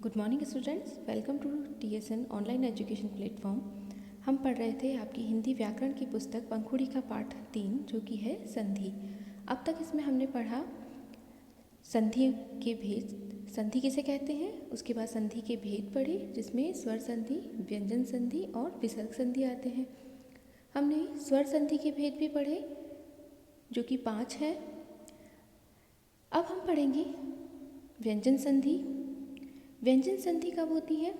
Good morning students, welcome to TSN online education platform. हम पढ़ रहे थे आपकी हिंदी व्याकरण की पुस्तक पंखुड़ी का पाठ 3 जो कि है संधि। अब तक इसमें हमने पढ़ा संधि के भेद, संधि किसे कहते हैं, उसके बाद संधि के भेद पढ़े जिसमें स्वर संधि, व्यंजन संधि और विसर्ग संधि आते हैं। हमने स्वर संधि के भेद भी पढ़े जो कि 5 है। अब हम पढ़ेंगे व्यंजन संधि। व्यंजन संधि कब होती है?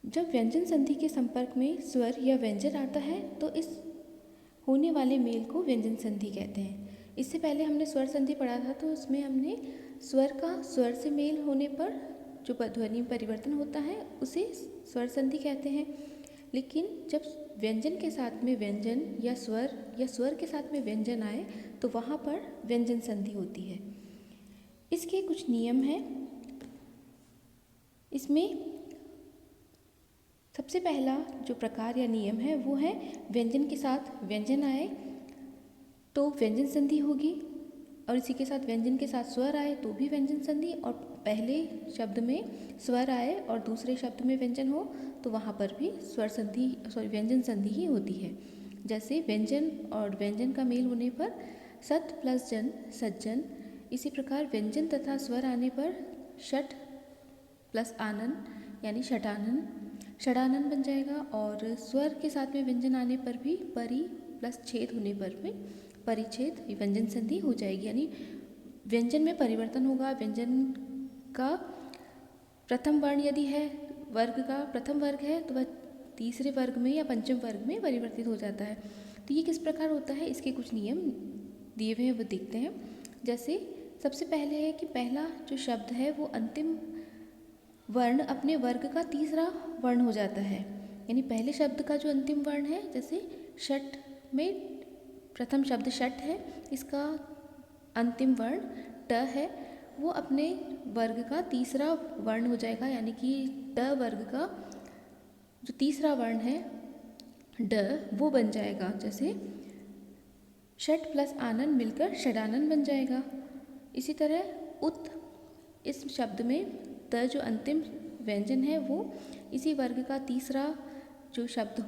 जब व्यंजन संधि के संपर्क में स्वर या व्यंजन आता है तो इस होने वाले मेल को व्यंजन संधि कहते हैं। इससे पहले हमने स्वर संधि पढ़ा था तो उसमें हमने स्वर का स्वर से मेल होने पर जो ध्वनि परिवर्तन होता है उसे स्वर संधि कहते हैं। लेकिन जब व्यंजन के साथ में व्यंजन या स्वर के साथ में व्यंजन आए तो वहाँ पर व्यंजन संधि होती है। इसके कुछ नियम हैं। इसमें सबसे पहला जो प्रकार या नियम है वो है व्यंजन के साथ व्यंजन आए तो व्यंजन संधि होगी, और इसी के साथ व्यंजन के साथ स्वर आए तो भी व्यंजन संधि, और पहले शब्द में स्वर आए और दूसरे शब्द में व्यंजन हो तो वहाँ पर भी व्यंजन संधि ही होती है। जैसे व्यंजन और व्यंजन का मेल होने पर सत प्लस जन सज्जन, इसी प्रकार व्यंजन तथा स्वर आने पर षट प्लस आनन यानी षडानन बन जाएगा, और स्वर के साथ में व्यंजन आने पर भी परि प्लस छेद होने पर भी परिच्छेद व्यंजन संधि हो जाएगी। यानी व्यंजन में परिवर्तन होगा। व्यंजन का प्रथम वर्ण यदि है, वर्ग का प्रथम वर्ग है तो वह तीसरे वर्ग में या पंचम वर्ग में परिवर्तित हो जाता है। तो ये किस प्रकार होता है, इसके कुछ नियम दिए हुए हैं वो देखते हैं। जैसे सबसे पहले है कि पहला जो शब्द है वो अंतिम वर्ण अपने वर्ग का तीसरा वर्ण हो जाता है। यानी पहले शब्द का जो अंतिम वर्ण है, जैसे षट में प्रथम शब्द षट है, इसका अंतिम वर्ण ट है, वो अपने वर्ग का तीसरा वर्ण हो जाएगा। यानी कि ट वर्ग का जो तीसरा वर्ण है ड वो बन जाएगा। जैसे षट प्लस आनन मिलकर षडानन बन जाएगा। इसी तरह उत, इस शब्द में त जो अंतिम व्यंजन है वो इसी वर्ग का तीसरा जो शब्द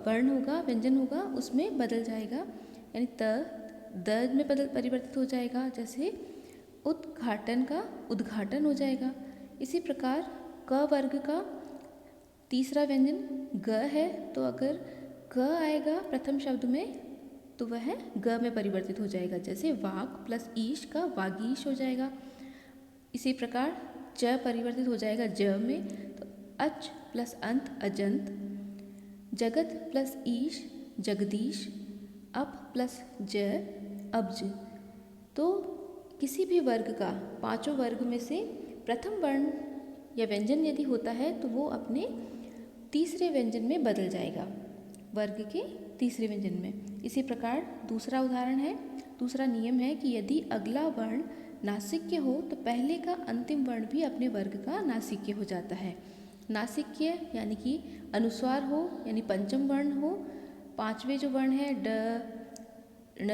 वर्ण होगा, व्यंजन होगा, उसमें बदल जाएगा। यानी त द में परिवर्तित हो जाएगा। जैसे उद्घाटन का उद्घाटन हो जाएगा। इसी प्रकार क वर्ग का तीसरा व्यंजन ग है तो अगर ग आएगा प्रथम शब्द में तो वह ग में परिवर्तित हो जाएगा। जैसे वाग प्लस ईश का वागीश हो जाएगा। इसी प्रकार च परिवर्तित हो जाएगा ज में, तो अच प्लस अंत अजंत, जगत प्लस ईश जगदीश, अप प्लस ज अब्ज। तो किसी भी वर्ग का पांचों वर्ग में से प्रथम वर्ण या व्यंजन यदि होता है तो वो अपने तीसरे व्यंजन में बदल जाएगा, वर्ग के तीसरे व्यंजन में। इसी प्रकार दूसरा उदाहरण है, दूसरा नियम है कि यदि अगला वर्ण नासिक्य हो तो पहले का अंतिम वर्ण भी अपने वर्ग का नासिक्य हो जाता है। नासिक्य यानी कि अनुस्वार हो, यानी पंचम वर्ण हो, पांचवें जो वर्ण है ड ण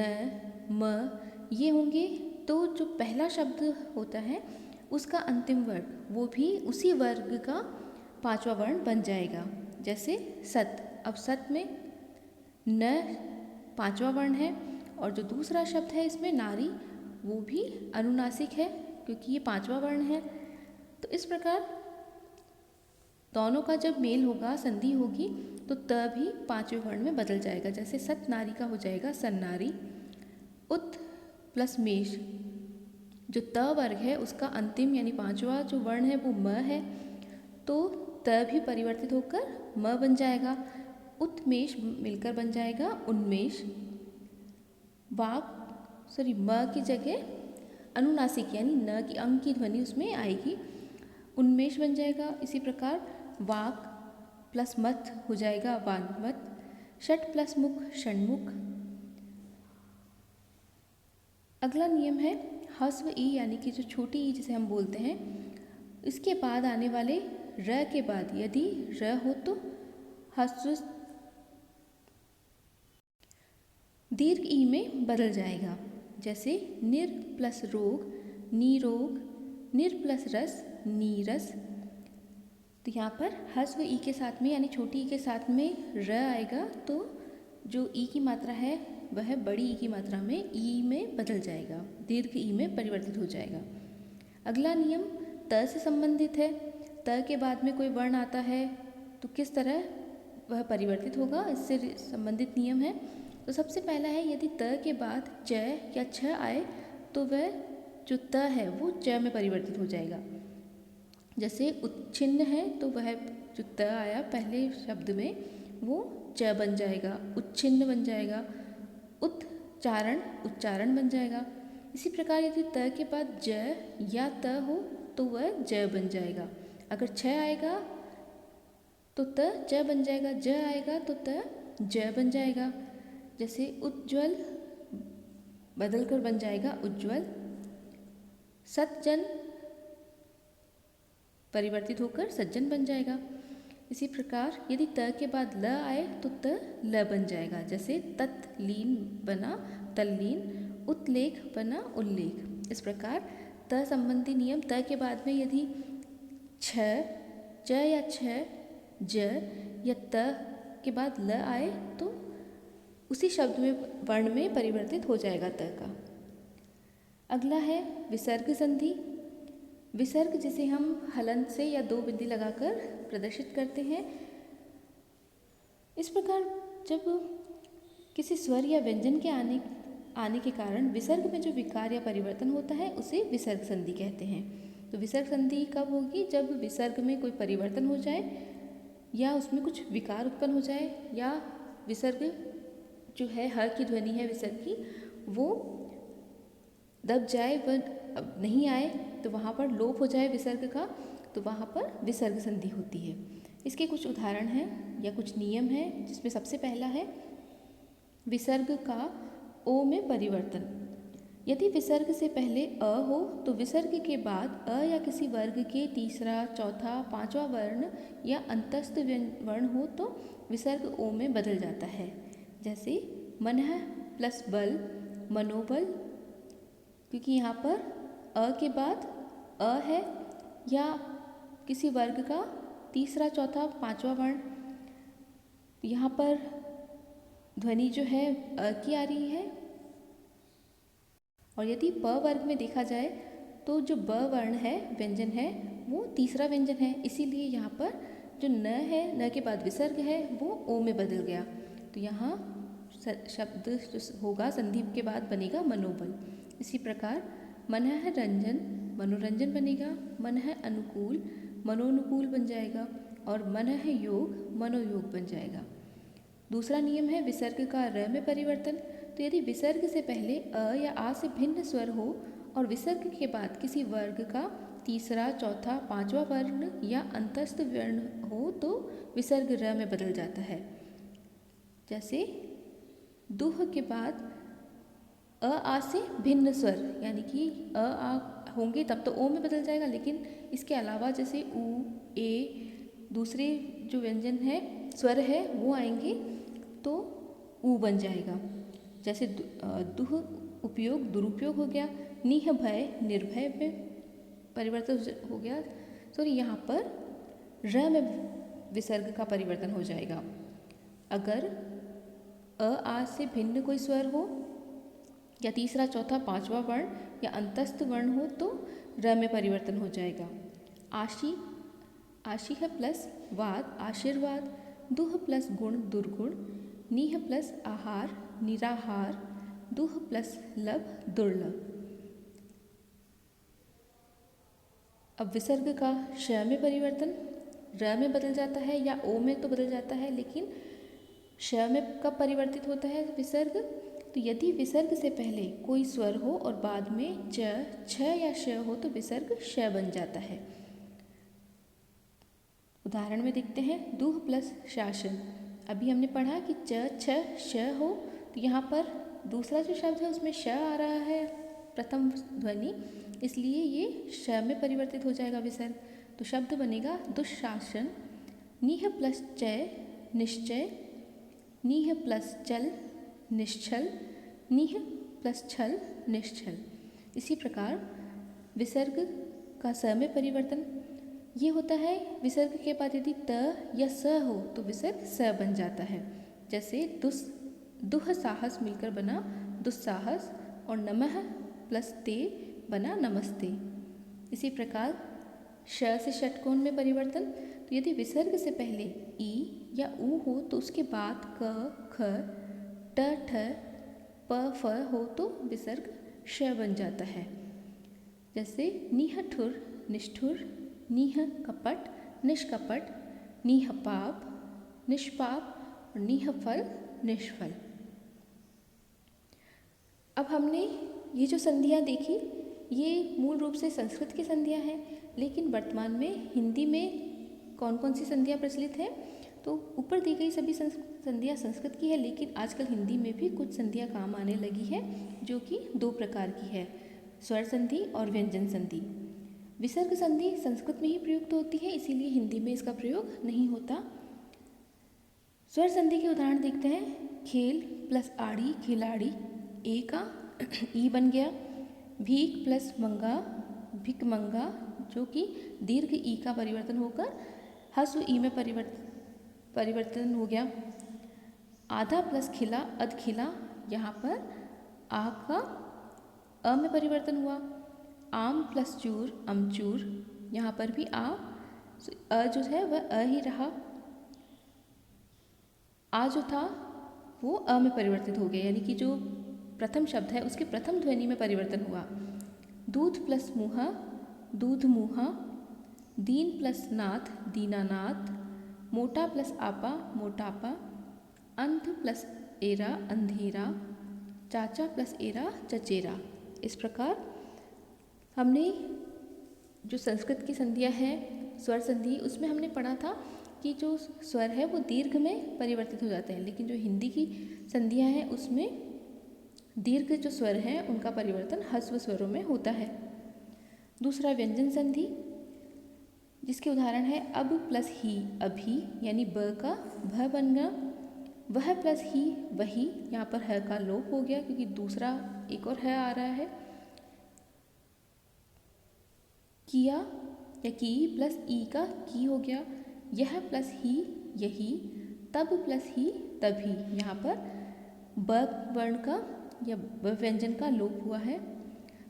म ये होंगे तो जो पहला शब्द होता है उसका अंतिम वर्ण वो भी उसी वर्ग का पांचवा वर्ण बन जाएगा। जैसे सत, अब सत में न पांचवा वर्ण है और जो दूसरा शब्द है इसमें नारी वो भी अनुनासिक है क्योंकि ये पांचवा वर्ण है। तो इस प्रकार दोनों का जब मेल होगा, संधि होगी, तो त भी पांचवें वर्ण में बदल जाएगा। जैसे सत नारी का हो जाएगा सन्नारी। उत प्लस मेष, जो त वर्ग है उसका अंतिम यानी पांचवा जो वर्ण है वो म है, तो त भी परिवर्तित होकर म बन जाएगा। उत्मेष मिलकर बन जाएगा उन्मेष। म की जगह अनुनासिक यानी न की अंग की ध्वनि उसमें आएगी, उन्मेष बन जाएगा। इसी प्रकार वाक प्लस मत हो जाएगा वानमत। षट प्लस मुख षण्मुख। अगला नियम है ह्स्व ई यानी कि जो छोटी ई जिसे हम बोलते हैं, इसके बाद आने वाले र के बाद यदि र हो तो ह्स्व दीर्घ ई में बदल जाएगा। जैसे निर प्लस रोग निरोग, निर प्लस रस नीरस। तो यहाँ पर ह्रस्व ई के साथ में यानी छोटी ई के साथ में र आएगा, तो जो ई की मात्रा है वह बड़ी ई की मात्रा में ई में बदल जाएगा, दीर्घ ई में परिवर्तित हो जाएगा। अगला नियम त से संबंधित है। त के बाद में कोई वर्ण आता है तो किस तरह वह परिवर्तित होगा, इससे संबंधित नियम है। तो सबसे पहला है, यदि त के बाद च या छ आए तो वह जो त है वो च में परिवर्तित हो जाएगा। जैसे उच्छिन्न है तो वह जो त आया पहले शब्द में वो च बन जाएगा, उच्छिन्न बन जाएगा, उच्चारण बन जाएगा। इसी प्रकार यदि त के बाद ज या त हो तो वह ज बन जाएगा। अगर छ आएगा तो त च बन जाएगा, ज आएगा तो त ज बन जाएगा। जैसे उज्ज्वल बदल कर बन जाएगा उज्ज्वल, सज्जन परिवर्तित होकर सज्जन बन जाएगा। इसी प्रकार यदि त के बाद ल आए तो त ल बन जाएगा। जैसे तत्लीन बना तल्लीन, उत्लेख बना उल्लेख। इस प्रकार त संबंधी नियम, त के बाद में यदि छ, च या छ, ज या त के बाद ल आए तो उसी शब्द में वर्ण में परिवर्तित हो जाएगा त का। अगला है विसर्ग संधि। विसर्ग जिसे हम हलंत से या दो बिंदी लगाकर प्रदर्शित करते हैं। इस प्रकार जब किसी स्वर या व्यंजन के आने के कारण विसर्ग में जो विकार या परिवर्तन होता है उसे विसर्ग संधि कहते हैं। तो विसर्ग संधि कब होगी, जब विसर्ग में कोई परिवर्तन हो जाए या उसमें कुछ विकार उत्पन्न हो जाए, या विसर्ग जो है ह की ध्वनि है विसर्ग की वो दब जाए, वह नहीं आए, तो वहाँ पर लोप हो जाए विसर्ग का, तो वहाँ पर विसर्ग संधि होती है। इसके कुछ उदाहरण हैं या कुछ नियम हैं, जिसमें सबसे पहला है विसर्ग का ओ में परिवर्तन। यदि विसर्ग से पहले अ हो तो विसर्ग के बाद अ या किसी वर्ग के तीसरा, चौथा, पांचवा वर्ण या अंतस्थ वर्ण हो तो विसर्ग ओ में बदल जाता है। जैसे मनः प्लस बल, मनोबल, क्योंकि यहाँ पर अ के बाद अ है, या किसी वर्ग का तीसरा, चौथा, पांचवा वर्ण, यहाँ पर ध्वनि जो है अ की आ रही है। और यदि प वर्ग में देखा जाए तो जो ब वर्ण है, व्यंजन है, वो तीसरा व्यंजन है, इसीलिए यहाँ पर जो न है, न के बाद विसर्ग है, वो ओ में बदल गया। तो यहाँ शब्द जो होगा संधि के बाद बनेगा मनोबल। इसी प्रकार मनः रंजन, मनोरंजन बनेगा, मनः अनुकूल, मनोनुकूल बन जाएगा, और मनः योग, मनोयोग बन जाएगा। दूसरा नियम है विसर्ग का र में परिवर्तन। तो यदि विसर्ग से पहले अ या आ से भिन्न स्वर हो और विसर्ग के बाद किसी वर्ग का तीसरा, चौथा, पांचवा वर्ण या अंतस्थ वर्ण हो तो विसर्ग र में बदल जाता है। जैसे दुह के बाद अ आ से भिन्न स्वर, यानी कि अ आ होंगे तब तो ओ में बदल जाएगा, लेकिन इसके अलावा जैसे उ, ए, दूसरे जो व्यंजन है, स्वर है, वो आएंगे तो ऊ बन जाएगा। जैसे दुह उपयोग दुरुपयोग हो गया, निह भय निर्भय में परिवर्तन हो गया। सॉरी, यहाँ पर र में विसर्ग का परिवर्तन हो जाएगा। अगर अ आ से भिन्न कोई स्वर हो या तीसरा, चौथा, पांचवा वर्ण या अंतस्थ वर्ण हो तो र में परिवर्तन हो जाएगा। आशी, आशी है प्लस वाद, आशीर्वाद, दुह प्लस गुण, दुर्गुण, निह प्लस आहार, निराहार, दुह प्लस लब, दुर्लभ। अब विसर्ग का श में परिवर्तन, र में बदल जाता है या ओ में तो बदल जाता है, लेकिन श में कब परिवर्तित होता है विसर्ग? तो यदि विसर्ग से पहले कोई स्वर हो और बाद में च, छ या श हो तो विसर्ग श बन जाता है। उदाहरण में देखते हैं, दुह प्लस शासन। अभी हमने पढ़ा कि च, छ, श हो, तो यहाँ पर दूसरा जो शब्द है उसमें श आ रहा है, प्रथम ध्वनि, इसलिए ये श में परिवर्तित हो जाएगा विसर्ग। तो शब्द बनेगा दुशासन। निह प्लस चय, निश्चय, निह प्लस चल, निश्चल, निह प्लस छल, निश्चल। इसी प्रकार विसर्ग का स में परिवर्तन, ये होता है विसर्ग के बाद यदि त या स हो तो विसर्ग स बन जाता है। जैसे दुह साहस मिलकर बना दुस्साहस और नमः प्लस ते बना नमस्ते। इसी प्रकार श से षटकोण में परिवर्तन, तो यदि विसर्ग से पहले ई या ऊ हो तो उसके बाद क ख ट ठ प फ हो तो विसर्ग श बन जाता है। जैसे निहठुर निष्ठुर, निह कपट निष्कपट, निह पाप निष्पाप और निह फल निष्फल। अब हमने ये जो संधियाँ देखी ये मूल रूप से संस्कृत की संधियाँ हैं, लेकिन वर्तमान में हिंदी में कौन कौन सी संधियाँ प्रचलित हैं, तो ऊपर दी गई सभी संधियाँ संस्कृत की है, लेकिन आजकल हिंदी में भी कुछ संधियाँ काम आने लगी है जो कि दो प्रकार की है, स्वर संधि और व्यंजन संधि। विसर्ग संधि संस्कृत में ही प्रयुक्त होती है, इसीलिए हिंदी में इसका प्रयोग नहीं होता। स्वर संधि के उदाहरण देखते हैं। खेल प्लस आड़ी खिलाड़ी, ए का ई बन गया। भीख प्लस मंगा भिक मंगा, जो कि दीर्घ ई का परिवर्तन होकर हस्व ई में परिवर्तन हो गया। आधा प्लस खिला अध खिला, यहाँ पर आ का अ में परिवर्तन हुआ। आम प्लस चूर अमचूर, यहाँ पर भी अ जो है वह अ ही रहा। आ जो था वो अ में परिवर्तित हो गया, यानी कि जो प्रथम शब्द है उसके प्रथम ध्वनि में परिवर्तन हुआ। दूध प्लस मुहा दूध मुहा, दीन प्लस नाथ दीनानाथ, मोटा प्लस आपा मोटापा, अंध प्लस एरा अंधेरा, चाचा प्लस एरा चचेरा। इस प्रकार हमने जो संस्कृत की संधियाँ हैं स्वर संधि, उसमें हमने पढ़ा था कि जो स्वर है वो दीर्घ में परिवर्तित हो जाते हैं, लेकिन जो हिंदी की संधियाँ हैं उसमें दीर्घ जो स्वर हैं उनका परिवर्तन ह्रस्व स्वरों में होता है। दूसरा व्यंजन संधि, जिसके उदाहरण है अब प्लस ही अभी, यानी ब का भ बन गया। वह प्लस ही वही, यहाँ पर ह का लोप हो गया क्योंकि दूसरा एक और ह आ रहा है। किया या की प्लस ई का की हो गया। यह प्लस ही यही, तब प्लस ही तभी, यहाँ पर ब वर्ण का या ब व्यंजन का लोप हुआ है।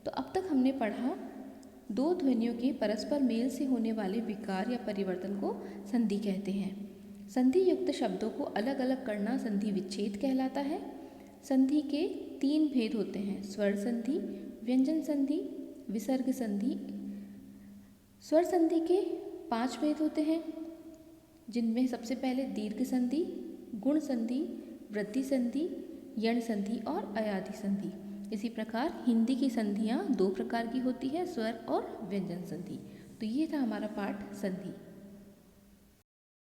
तो अब तक हमने पढ़ा दो ध्वनियों के परस्पर मेल से होने वाले विकार या परिवर्तन को संधि कहते हैं। संधि युक्त शब्दों को अलग अलग करना संधि विच्छेद कहलाता है। संधि के तीन भेद होते हैं, स्वर संधि, व्यंजन संधि, विसर्ग संधि। स्वर संधि के 5 भेद होते हैं, जिनमें सबसे पहले दीर्घ संधि, गुण संधि, वृद्धि संधि, यण संधि और अयाधि संधि। इसी प्रकार हिंदी की संधियाँ 2 प्रकार की होती है, स्वर और व्यंजन संधि। तो ये था हमारा पाठ संधि।